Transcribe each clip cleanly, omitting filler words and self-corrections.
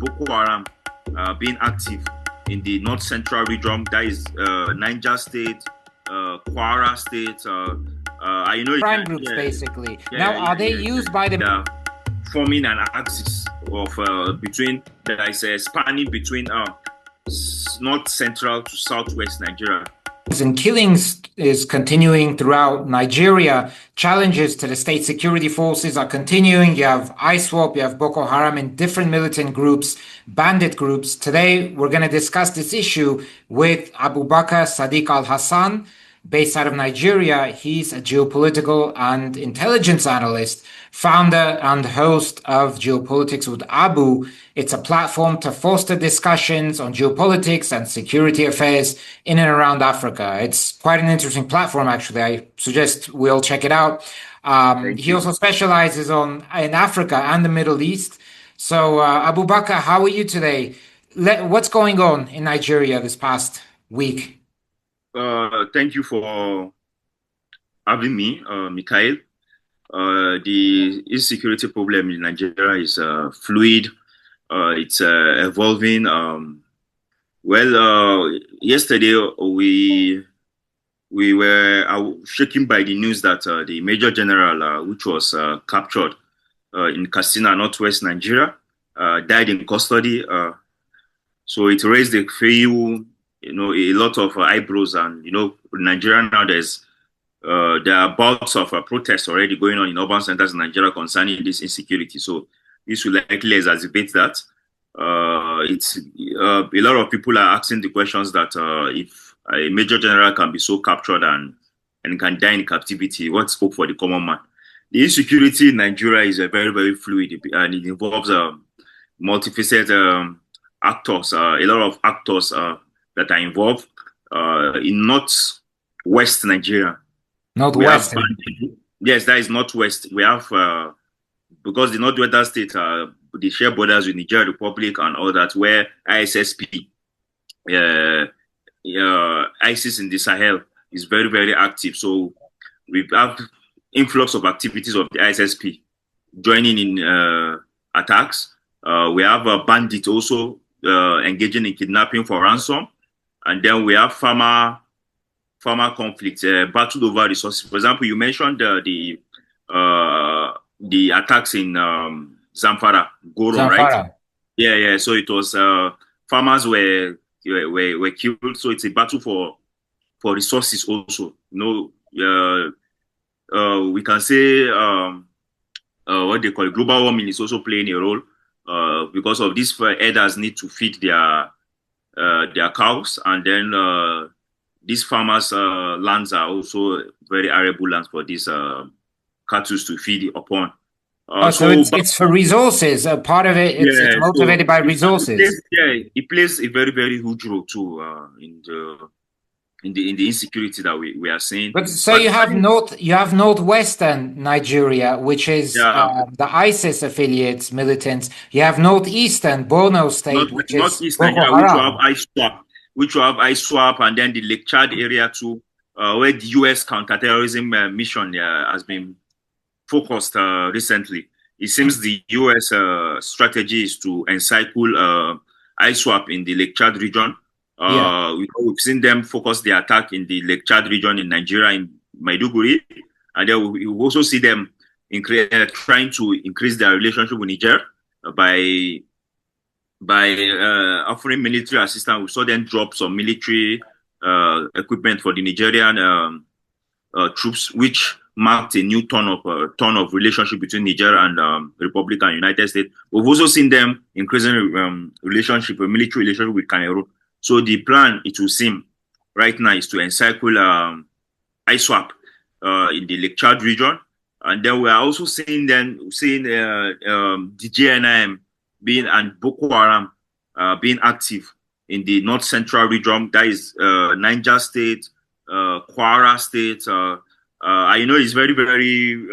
Boko Haram being active in the north central region, that is Niger State, Kwara State. I know crime groups, basically. Yeah, now, are they used by the forming an axis of between that is spanning between north central to southwest Nigeria. And killings is continuing throughout Nigeria. Challenges to the state security forces are continuing. You have ISWAP, you have Boko Haram, and different militant groups, bandit groups. Today, we're going to discuss this issue with Abubakar Alhassan, based out of Nigeria. He's a geopolitical and intelligence analyst, founder and host of Geopolitics with Abu. It's a platform to foster discussions on geopolitics and security affairs in and around Africa. It's quite an interesting platform, actually. I suggest we all check it out. He also specializes in Africa and the Middle East. So, Abubakar, how are you today? What's going on in Nigeria this past week? Thank you for having me, Mikael. The insecurity problem in Nigeria is fluid. It's evolving. Yesterday we were shaken by the news that the Major General, which was captured in Katsina, northwest Nigeria, died in custody. So it raised a few, a lot of eyebrows, and in Nigeria now there are bouts of protests already going on in urban centers in Nigeria concerning this insecurity. So this will likely exacerbate that. A lot of people are asking the questions that if a major general can be so captured and can die in captivity, what's hope for the common man? The insecurity in Nigeria is very, very fluid, and it involves multifaceted actors, a lot of actors that are involved in northwest Nigeria. Northwest. Yes, that is northwest. We have because the northwestern state they share borders with Niger Republic and all that, where ISSP, ISIS in the Sahel is very, very active. So we have influx of activities of the ISSP joining in attacks. We have a bandit also engaging in kidnapping for ransom, and then we have farmer conflict, battled over resources. For example, you mentioned the attacks in Zamfara, Goro, right? Yeah. So it was farmers were killed. So it's a battle for resources also. We can say what they call it, global warming is also playing a role because of these herders need to feed their cows, and then these farmers' lands are also very arable lands for these cattle to feed upon. So it's for resources. Part of it, it's motivated by resources. It plays a very, very huge role too in the insecurity that we are seeing. But you have northwestern Nigeria, which is the ISIS affiliates, militants. You have northeastern Borno State, which is Boko Haram. Which will have ISWAP, and then the Lake Chad area too, where the U.S. counterterrorism mission has been focused recently. It seems the U.S. strategy is to encircle ISWAP in the Lake Chad region. We've seen them focus the attack in the Lake Chad region in Nigeria, in Maiduguri, and then we also see them trying to increase their relationship with Niger by offering military assistance. We saw them drop some military equipment for the Nigerian troops, which marked a new turn of relationship between Niger and Republic and United States. We've also seen them increasing military relationship with Cameroon. So the plan, it will seem right now, is to encircle ISWAP in the Lake Chad region, and then we are also seeing the JNIM and Boko Haram being active in the north central region, that is Niger State, Kwara State. It's very, very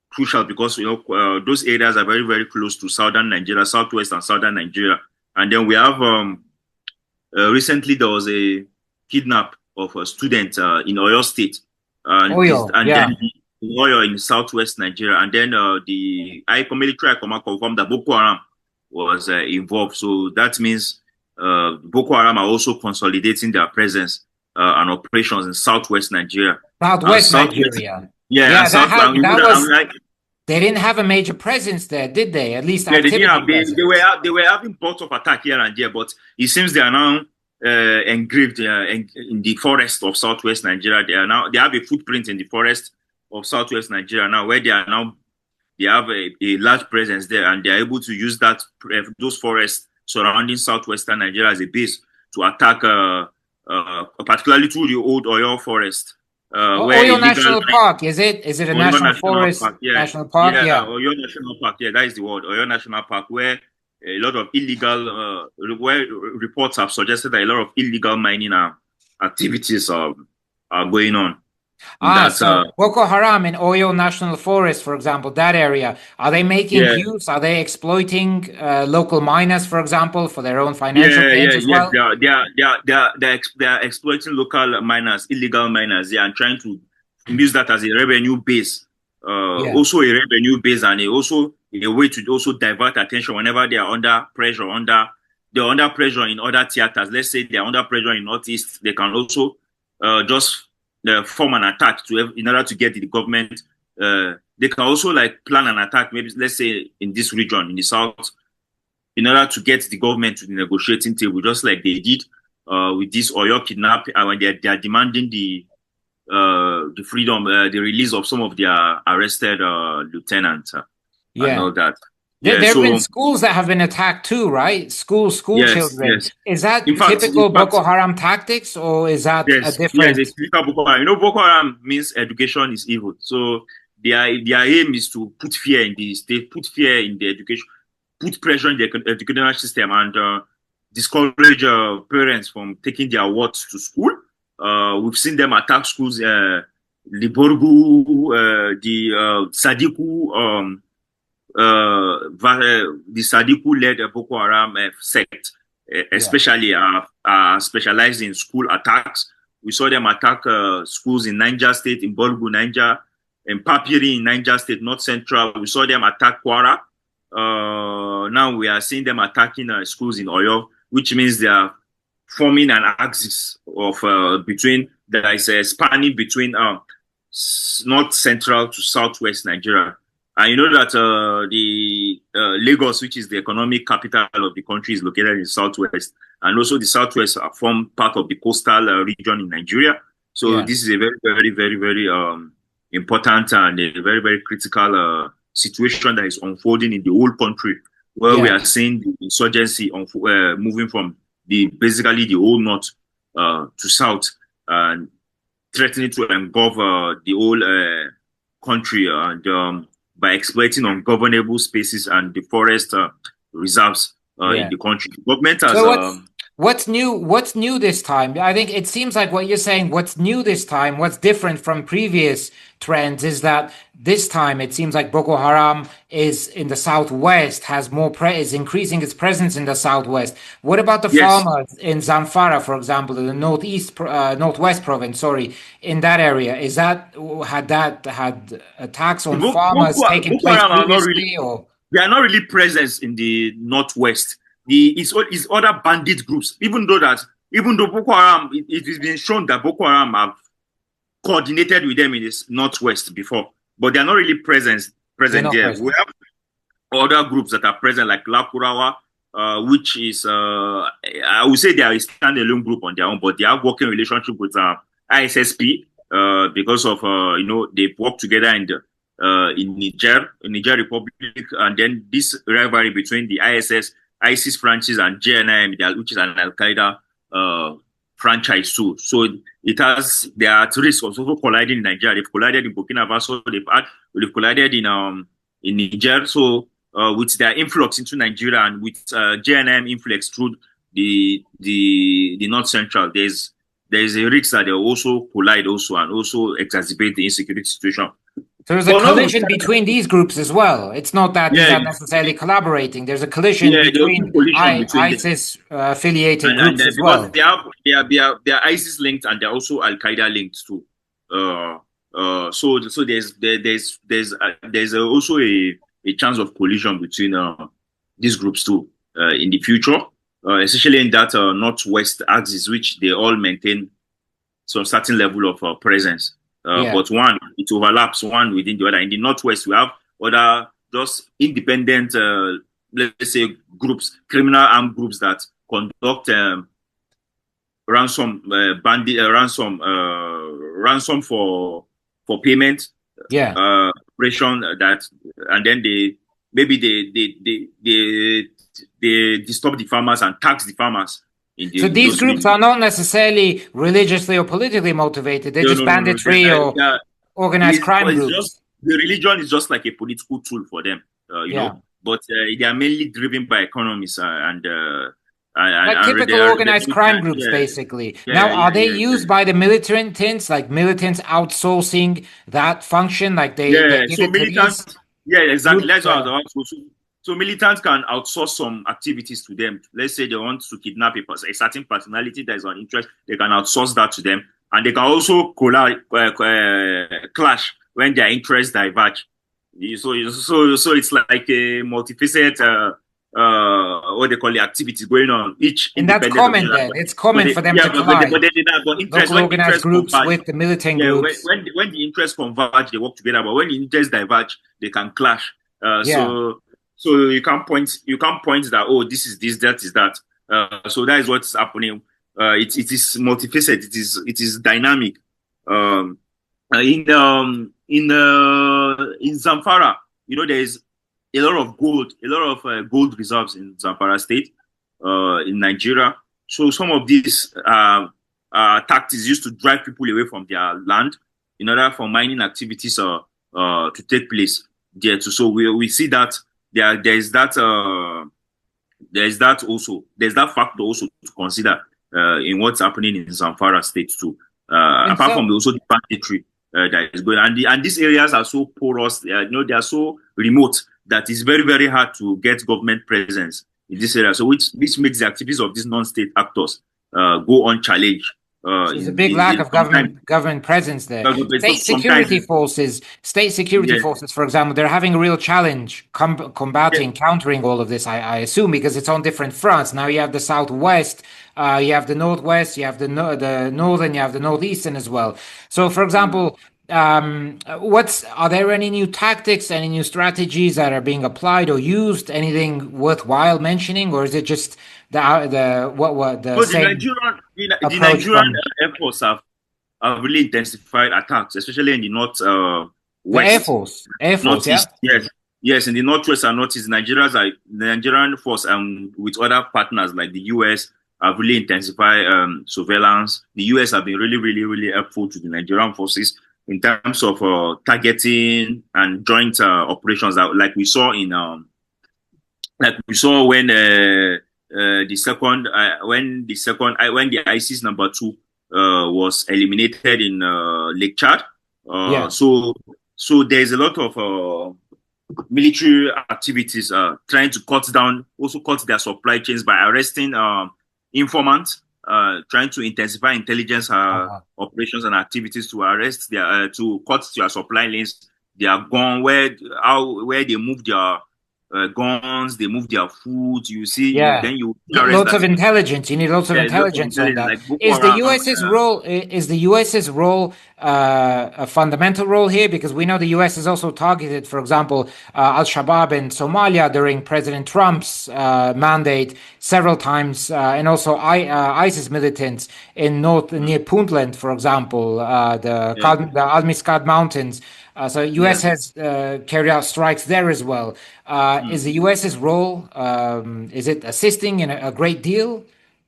crucial because those areas are very, very close to southern Nigeria, southwest and southern Nigeria. And then we have recently there was a kidnap of a student in Oyo State, then Oyo in southwest Nigeria, and then the military command confirmed that Boko Haram was involved. So that means Boko Haram are also consolidating their presence and operations in southwest Nigeria. Southwest Nigeria. Yeah, and south. And they didn't have a major presence there, did they? At least yeah, activity. they were having parts of attack here and there, but it seems they are now engraved in the forest of southwest Nigeria. They have a footprint in the forest of southwest Nigeria now, where they have a large presence there, and they are able to use those forests surrounding southwestern Nigeria as a base to attack, particularly through the old Oyo forest. Oyo National Park, is it? Is it a national forest? Park, yeah. National Park, yeah. Oyo National Park, yeah, that is the word. Oyo National Park, where a lot of illegal, where reports have suggested that a lot of illegal mining activities are going on. So Boko Haram in Oyo National Forest, for example, that area, are they making use? Are they exploiting local miners, for example, for their own financial gains as well? They are exploiting local miners, illegal miners, and trying to use that as a revenue base. Also a revenue base, and also a way to also divert attention whenever they are under pressure, they're under pressure in other theaters. Let's say they are under pressure in Northeast, they can also just form an attack in order to get the government. They can also plan an attack, maybe let's say in this region, in the south, in order to get the government to the negotiating table, just like they did with this Oyo kidnap, when they are demanding the freedom, the release of some of their arrested lieutenants and all that. There have been schools that have been attacked too, right? School children. Yes. Is that typical Boko Haram tactics, or is that a different? Yes, it's typical Boko Haram. Boko Haram means education is evil. So their aim is to put fear in the state, put fear in the education, put pressure in the educational system, and discourage parents from taking their wards to school. We've seen them attack schools, the Borgu, the Sadiku, the Sadiku-led Boko Haram sect, especially specialized in school attacks. We saw them attack schools in Niger State, in Borgu, Niger, in Papiri, in Niger State, North Central. We saw them attack Kwara. Now we are seeing them attacking schools in Oyo, which means they are forming an axis of between, that is spanning between North Central to Southwest Nigeria. And you know that the Lagos, which is the economic capital of the country, is located in the southwest, and also the southwest form part of the coastal region in Nigeria. So this is a very, very, very, very important and a very, very critical situation that is unfolding in the whole country, where we are seeing the insurgency moving from basically the whole north to south, and threatening to engulf the whole country, and by exploiting ungovernable spaces and the forest reserves in the country. Government has. What's new? What's new this time? I think it seems like what you're saying. What's new this time? What's different from previous trends is that this time it seems like Boko Haram is in the southwest, has more is increasing its presence in the southwest. What about the farmers in Zamfara, for example, in the northwest province? Sorry, in that area, is that had attacks on farmers taking place previously, or they are not really present in the northwest? It's other bandit groups, even though Boko Haram, it has been shown that Boko Haram have coordinated with them in the northwest before, but they are not really present there. We have other groups that are present, like Lakurawa, which is I would say they are a standalone group on their own, but they have working relationship with ISSP because of they work together in Niger Republic, and then this rivalry between the ISIS branches and JNIM, which is an Al Qaeda franchise too. So they are at risk of also colliding in Nigeria. They've collided in Burkina Faso. They've collided in Niger. So with their influx into Nigeria and with JNIM influx through the North Central, there's a risk that they will also collide also and also exacerbate the insecurity situation. So there's a collision between these groups as well. It's not that these are necessarily collaborating. There's a collision between ISIS affiliated groups as well. They are ISIS linked, and they're also Al Qaeda linked too. So there's also a chance of collision between these groups too. in the future, especially in that northwest axis, which they all maintain some certain level of presence. But one, it overlaps one within the other. In the northwest, we have other just independent, let's say, groups, criminal armed groups that conduct ransom, ransom for payment. Operation that, and then they disturb the farmers and tax the farmers. So these groups are not necessarily religiously or politically motivated. They're just banditry or organized crime groups. The religion is just like a political tool for them, you know. But they are mainly driven by economies and like typical organized crime groups, basically. Now, are they used by the militants, like militants outsourcing that function, like they give it to these? Yeah, exactly. That's what I was also. So militants can outsource some activities to them. Let's say they want to kidnap a certain personality that is on interest. They can outsource that to them, and they can also clash when their interests diverge. So it's like a multifaceted what they call the activities going on. And that's common then. It's common for them to collide. Local organized groups with the militant groups. When the interests converge, they work together. But when the interests diverge, they can clash. So you can't point that, oh, this is this, that is that. So that is what's happening. It is multifaceted. It is dynamic. In Zamfara, you know, there is a lot of gold reserves in Zamfara State, in Nigeria. So some of these tactics used to drive people away from their land in order for mining activities to take place there too. So we see that there's that factor also to consider in what's happening in Zamfara State too. Apart from also the banditry that is going on, and these areas are so porous, they are so remote that it's very, very hard to get government presence in this area. So which makes the activities of these non-state actors go unchallenged. There's a big lack of government presence there. State security forces, for example, they're having a real challenge countering all of this, I assume, because it's on different fronts. Now you have the Southwest, you have the Northwest, you have the Northern, you have the Northeastern as well. So, for example, are there any new tactics, any new strategies that are being applied or used? Anything worthwhile mentioning, or is it just the Nigerian Air Force have really intensified attacks, especially in the north west. The Air Force, yes, in the northwest and northeast, the Nigerian force with other partners like the US have really intensified surveillance. The US have been really, really, really helpful to the Nigerian forces in terms of targeting and joint operations, like we saw when the ISIS number 2 was eliminated in Lake Chad. So there's a lot of military activities trying to cut their supply chains by arresting informants, trying to intensify intelligence operations and activities to arrest to cut their supply lanes. They are gone where they move their guns, they move their food. You see, then you lots of intelligence. You need lots of intelligence on that. Is the US's role a fundamental role here? Because we know the US has also targeted, for example, Al-Shabaab in Somalia during President Trump's mandate several times, and also ISIS militants in near Puntland, for example, the Al-Misqat Mountains. So U.S. has carried out strikes there as well. Is the U.S.'s role, is it assisting in a great deal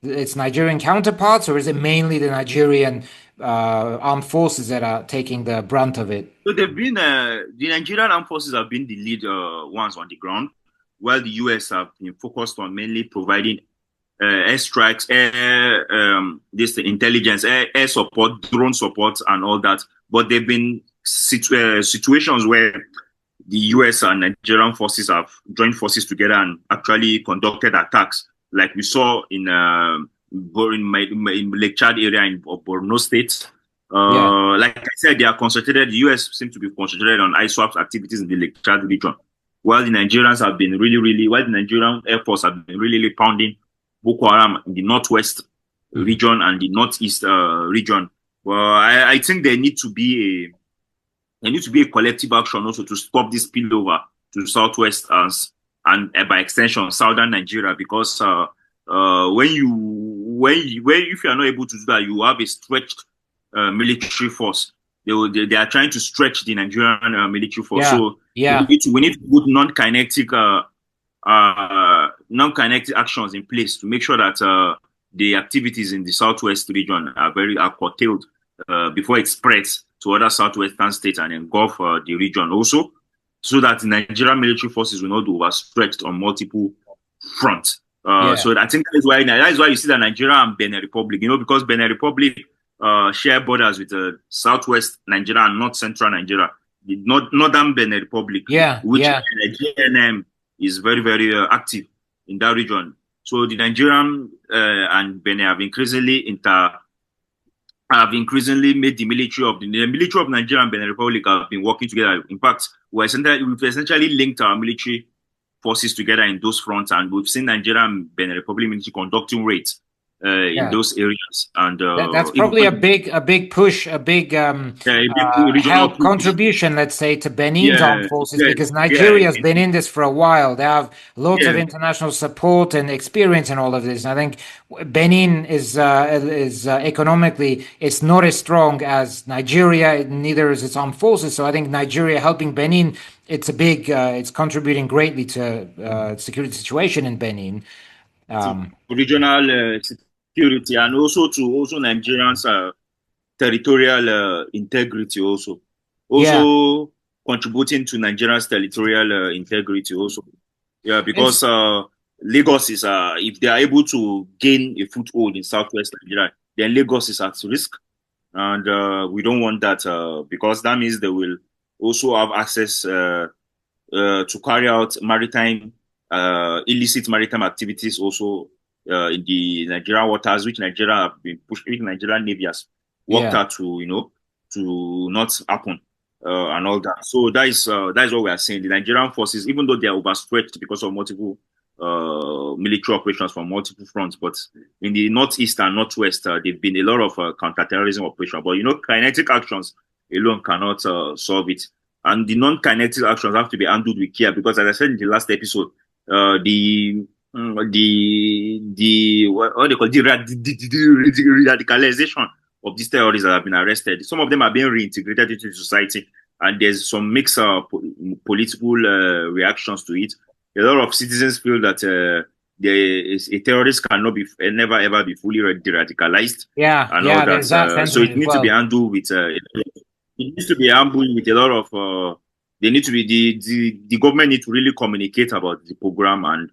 its Nigerian counterparts, or is it mainly the Nigerian armed forces that are taking the brunt of it? So they've been, the Nigerian armed forces have been the lead ones on the ground, while the U.S. have been focused on mainly providing air strikes, intelligence, air support, drone support, and all that. But they've been situations where the US and Nigerian forces have joined forces together and actually conducted attacks, like we saw in Lake Chad area in Borno State. Like I said, they are concentrated. The US seems to be concentrated on ISWAP activities in the Lake Chad region. while the Nigerians have been while the Nigerian Air Force have been really pounding Boko Haram in the northwest region and the northeast region. Well, I think there need to be a collective action also to stop this spillover to southwest and by extension southern Nigeria, because if you are not able to do that, you have a stretched military force. They are trying to stretch the Nigerian military force. So we need to put non-kinetic actions in place to make sure that the activities in the southwest region are curtailed before it spreads to other southwestern states and engulf the region also, so that the Nigerian military forces will not be overstretched on multiple fronts. So I think that is why you see that Nigeria and Benin Republic, because Benin Republic share borders with southwest Nigeria and north central Nigeria, the northern Benin Republic, which Nigerian is very, very active in that region. So the Nigerian and Benin have increasingly made the military of Nigeria and Benin Republic have been working together. In fact, we've essentially linked our military forces together in those fronts, and we've seen Nigeria and Benin Republic military conducting raids in those areas. And that's probably a big push, a big help contribution, let's say, to Benin's armed forces, because Nigeria has been in this for a while. They have lots of international support and experience in all of this. And I think Benin is economically, it's not as strong as Nigeria, neither is its armed forces. So I think Nigeria helping Benin, it's contributing greatly to security situation in Benin. Regional security, and also Nigerians' territorial integrity also contributing to Nigeria's territorial integrity also. Because Lagos is if they are able to gain a foothold in southwest Nigeria, then Lagos is at risk, and we don't want that because that means they will also have access to carry out illicit maritime activities also in the Nigerian waters, which Nigerian Navy has worked out to not happen and all that. So that is what we are saying. The Nigerian forces, even though they are overstretched because of multiple military operations from multiple fronts, but in the northeast and northwest, there've been a lot of counterterrorism operations. But kinetic actions alone cannot solve it, and the non-kinetic actions have to be handled with care, because, as I said in the last episode, what they call the radicalization of these terrorists that have been arrested. Some of them are being reintegrated into society, and there's some mixed political reactions to it. A lot of citizens feel that a terrorist cannot be never ever be fully de-radicalized. And all that. So it needs to be handled with a lot of. They need to be the government need to really communicate about the program and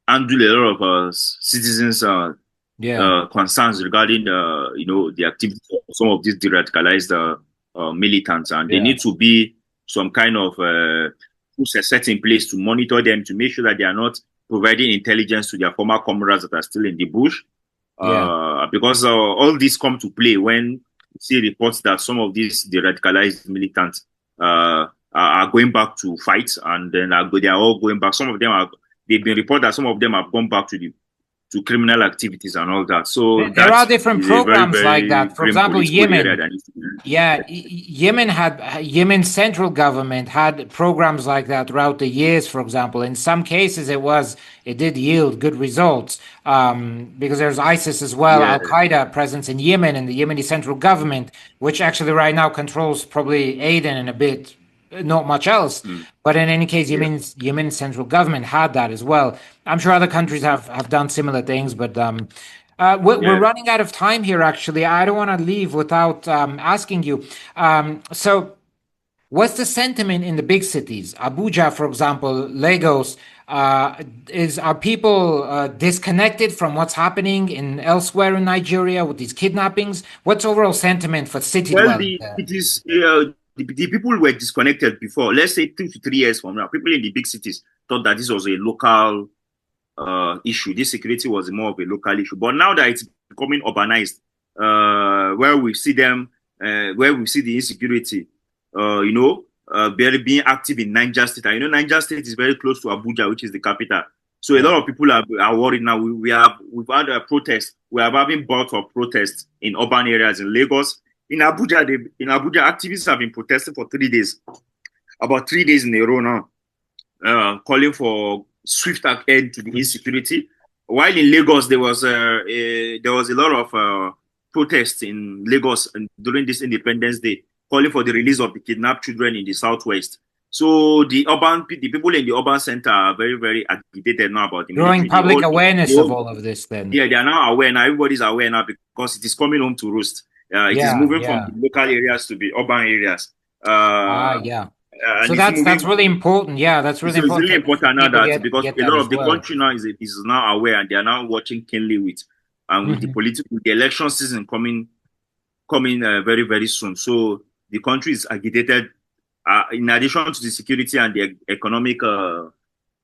handle a lot of citizens' concerns regarding the activity of some of these de-radicalized militants, and they need to be some kind of process set in place to monitor them, to make sure that they are not providing intelligence to their former comrades that are still in the bush. Because all this come to play when you see reports that some of these de-radicalized militants are going back to fight, and then they are all going back. Some of them they've been reported that some of them have gone back to criminal activities and all that. So there are different programs like that. For example, Yemen. Yemen's central government had programs like that throughout the years. For example, in some cases it did yield good results because there's ISIS as well, Al Qaeda presence in Yemen, and the Yemeni central government, which actually right now controls probably Aden and a bit. Not much else, but in any case, Yemen's central government had that as well. I'm sure other countries have done similar things, but we're running out of time here. Actually, I don't want to leave without asking you. So, what's the sentiment in the big cities? Abuja, for example, Lagos. Are people disconnected from what's happening elsewhere in Nigeria with these kidnappings? What's overall sentiment for city dwelling? The people were disconnected before. Let's say 2 to 3 years from now, people in the big cities thought that this was a local issue. This security was more of a local issue. But now that it's becoming urbanized, where we see the insecurity, very being active in Niger State. And Niger State is very close to Abuja, which is the capital. So a lot of people are worried now. We've had a protest. We are having bouts of protests in urban areas in Lagos. In Abuja, activists have been protesting for 3 days, about 3 days in a row now, calling for swift end to the insecurity. While in Lagos, there was a lot of protests in Lagos during this Independence Day, calling for the release of the kidnapped children in the southwest. So the people in the urban center are very, very agitated now about the growing public awareness of all of this. Then they are now aware now. Everybody's aware now because it is coming home to roost. It is moving from the local areas to the urban areas. So that's really important. Yeah, that's really important. It's really important now that because a lot of the country now is now aware, and they are now watching keenly with the election season coming very, very soon. So the country is agitated. In addition to the security and the economic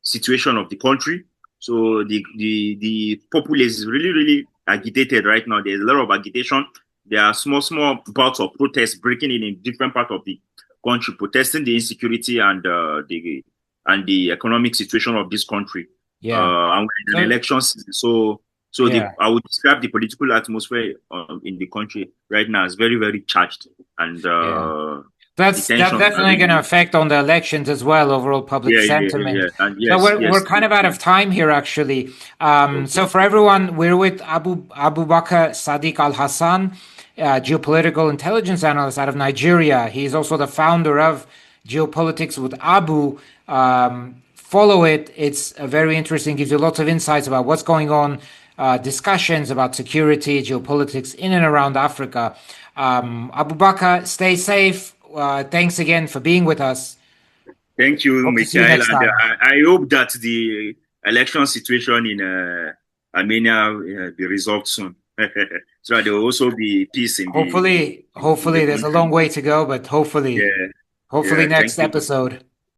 situation of the country, so the populace is really, really agitated right now. There's a lot of agitation. There are small bouts of protests breaking in different parts of the country, protesting the insecurity and the economic situation of this country. And we're in an election season, so I would describe the political atmosphere in the country right now as very, very charged, and that's definitely going to affect on the elections as well, overall public sentiment. So we're kind of out of time here, actually. So for everyone, we're with Abubakar Alhassan, geopolitical intelligence analyst out of Nigeria. He's also the founder of Geopolitics with Abu. Follow it. It's very interesting. Gives you lots of insights about what's going on, discussions about security, geopolitics in and around Africa. Abubakar, stay safe. Thanks again for being with us. Thank you, Mikael. And I hope that the election situation in Armenia be resolved soon. So there will also be peace in hopefully there's a long way to go, but hopefully next episode.